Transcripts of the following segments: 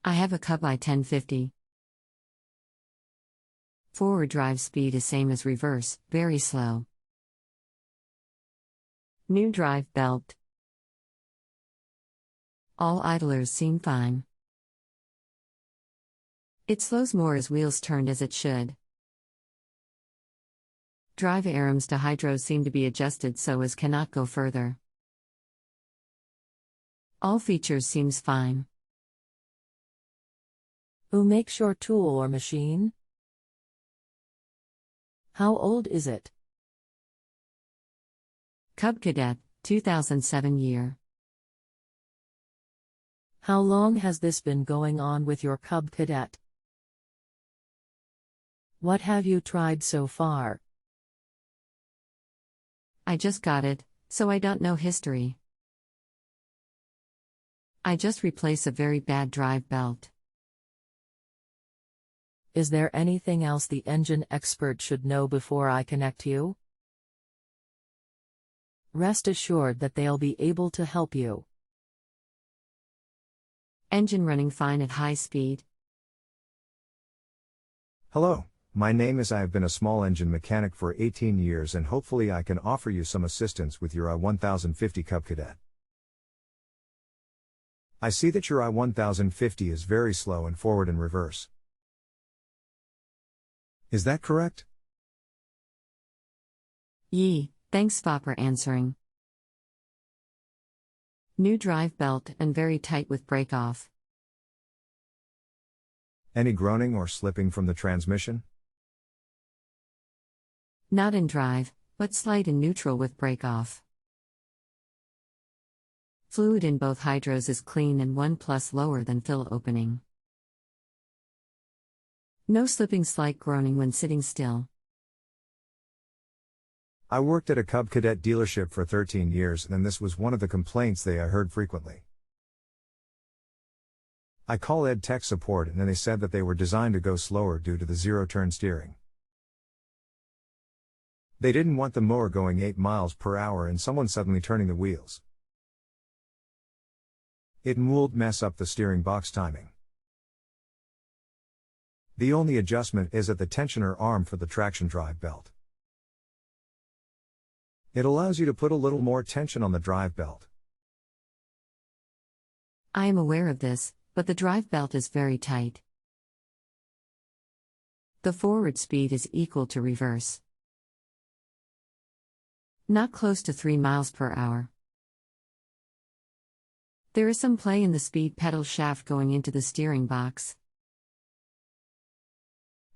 I have a Cub i1050. Forward drive speed is same as reverse, very slow. New drive belt. All idlers seem fine. It slows more as wheels turned as it should. Drive arems to hydro seem to be adjusted so as cannot go further. All features seems fine. Who makes your tool or machine? How old is it? Cub Cadet, 2007 year. How long has this been going on with your Cub Cadet? What have you tried so far? I just got it, so I don't know history. I just replaced a very bad drive belt. Is there anything else the engine expert should know before I connect you? Rest assured that they'll be able to help you. Engine running fine at high speed. Hello, my name is I have been a small engine mechanic for 18 years and hopefully I can offer you some assistance with your i1050 Cub Cadet. I see that your i1050 is very slow in forward and reverse. Is that correct? Thanks for answering. New drive belt and very tight with brake off. Any groaning or slipping from the transmission? Not in drive, but slight in neutral with brake off. Fluid in both hydros is clean and 1+ lower than fill opening. No slipping, slight groaning when sitting still. I worked at a Cub Cadet dealership for 13 years and this was one of the complaints I heard frequently. I call Ed Tech support and they said that they were designed to go slower due to the zero-turn steering. They didn't want the mower going 8 miles per hour and someone suddenly turning the wheels. Itnwould mess up the steering box timing. The only adjustment is at the tensioner arm for the traction drive belt. It allows you to put a little more tension on the drive belt. I am aware of this, but the drive belt is very tight. The forward speed is equal to reverse. Not close to 3 miles per hour. There is some play in the speed pedal shaft going into the steering box.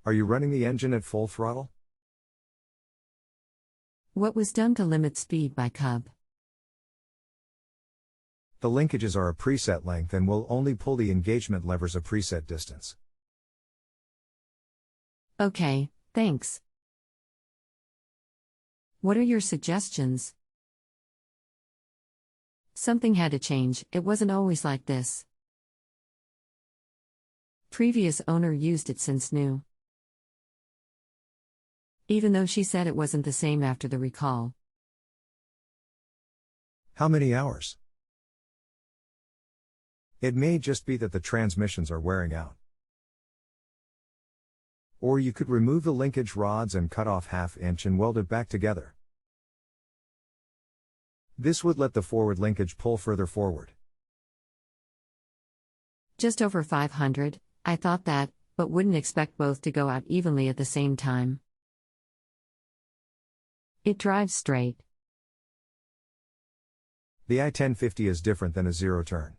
Are you running the engine at full throttle? What was done to limit speed by Cub? The linkages are a preset length and will only pull the engagement levers a preset distance. Okay, thanks. What are your suggestions? Something had to change, it wasn't always like this. Previous owner used it since new. Even though she said it wasn't the same after the recall. How many hours? It may just be that the transmissions are wearing out. Or you could remove the linkage rods and cut off 1/2 inch and weld it back together. This would let the forward linkage pull further forward. Just over 500, I thought that, but wouldn't expect both to go out evenly at the same time. It drives straight. The i1050 is different than a zero-turn.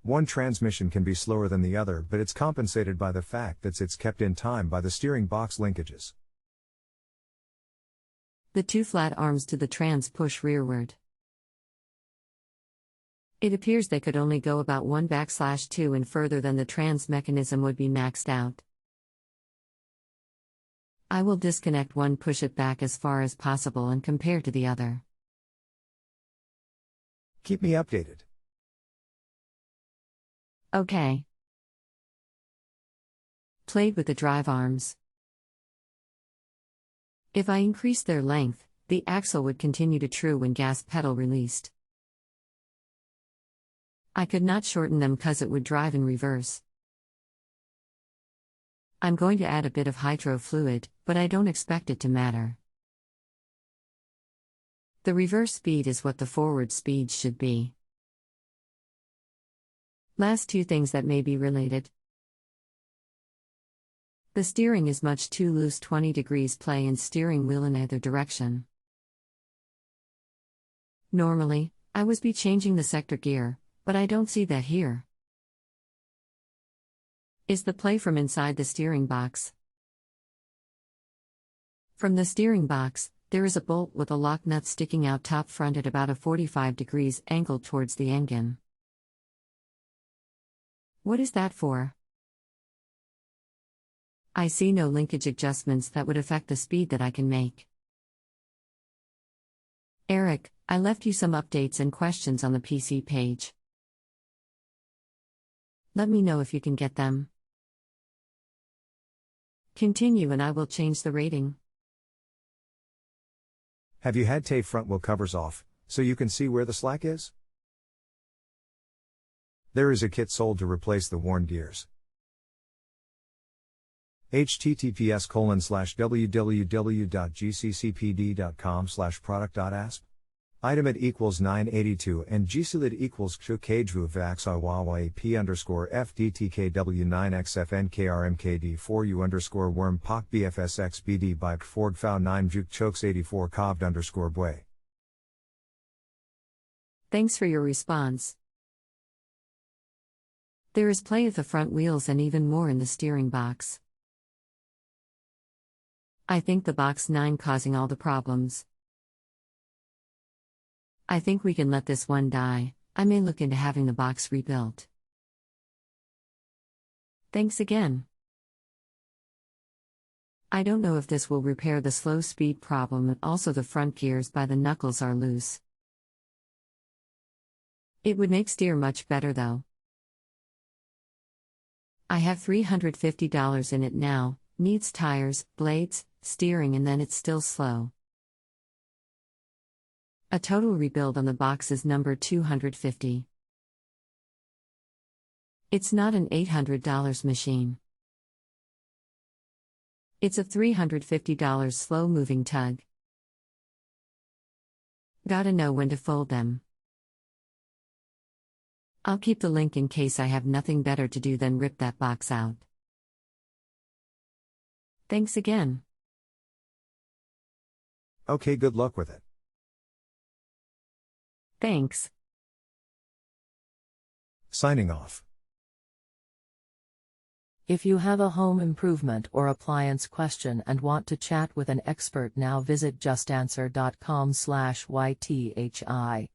One transmission can be slower than the other, but it's compensated by the fact that it's kept in time by the steering box linkages. The 2 flat arms to the trans push rearward. It appears they could only go about 1/2 and further than the trans mechanism would be maxed out. I will disconnect one, push it back as far as possible and compare to the other. Keep me updated. Okay. Played with the drive arms. If I increase their length, the axle would continue to true when gas pedal released. I could not shorten them cause it would drive in reverse. I'm going to add a bit of hydro fluid, but I don't expect it to matter. The reverse speed is what the forward speed should be. Last two things that may be related. The steering is much too loose, 20 degrees play in steering wheel in either direction. Normally, I would be changing the sector gear, but I don't see that here. Is the play from inside the steering box? From the steering box, there is a bolt with a lock nut sticking out top front at about a 45 degrees angle towards the engine. What is that for? I see no linkage adjustments that would affect the speed that I can make. Eric, I left you some updates and questions on the PC page. Let me know if you can get them. Continue and I will change the rating. Have you had TAE front wheel covers off, so you can see where the slack is? There is a kit sold to replace the worn gears. https://www.gccpd.com/product.asp. Item equals 982 and GCLID equals KJVU VAXIWAWA P_FDTKW9XFNKRMKD4U _worm POC BFSXBD bike Forg FOW 9 Juke Chokes 84 Covd _Bwe. Thanks for your response. There is play at the front wheels and even more in the steering box. I think the box 9 causing all the problems. I think we can let this one die. I may look into having the box rebuilt. Thanks again. I don't know if this will repair the slow speed problem, and also the front gears by the knuckles are loose. It would make steer much better though. I have $350 in it now, needs tires, blades, steering, and then it's still slow. A total rebuild on the box is number 250. It's not an $800 machine. It's a $350 slow-moving tug. Gotta know when to fold them. I'll keep the link in case I have nothing better to do than rip that box out. Thanks again. Okay, good luck with it. Thanks. Signing off. If you have a home improvement or appliance question and want to chat with an expert now, visit justanswer.com/ythi.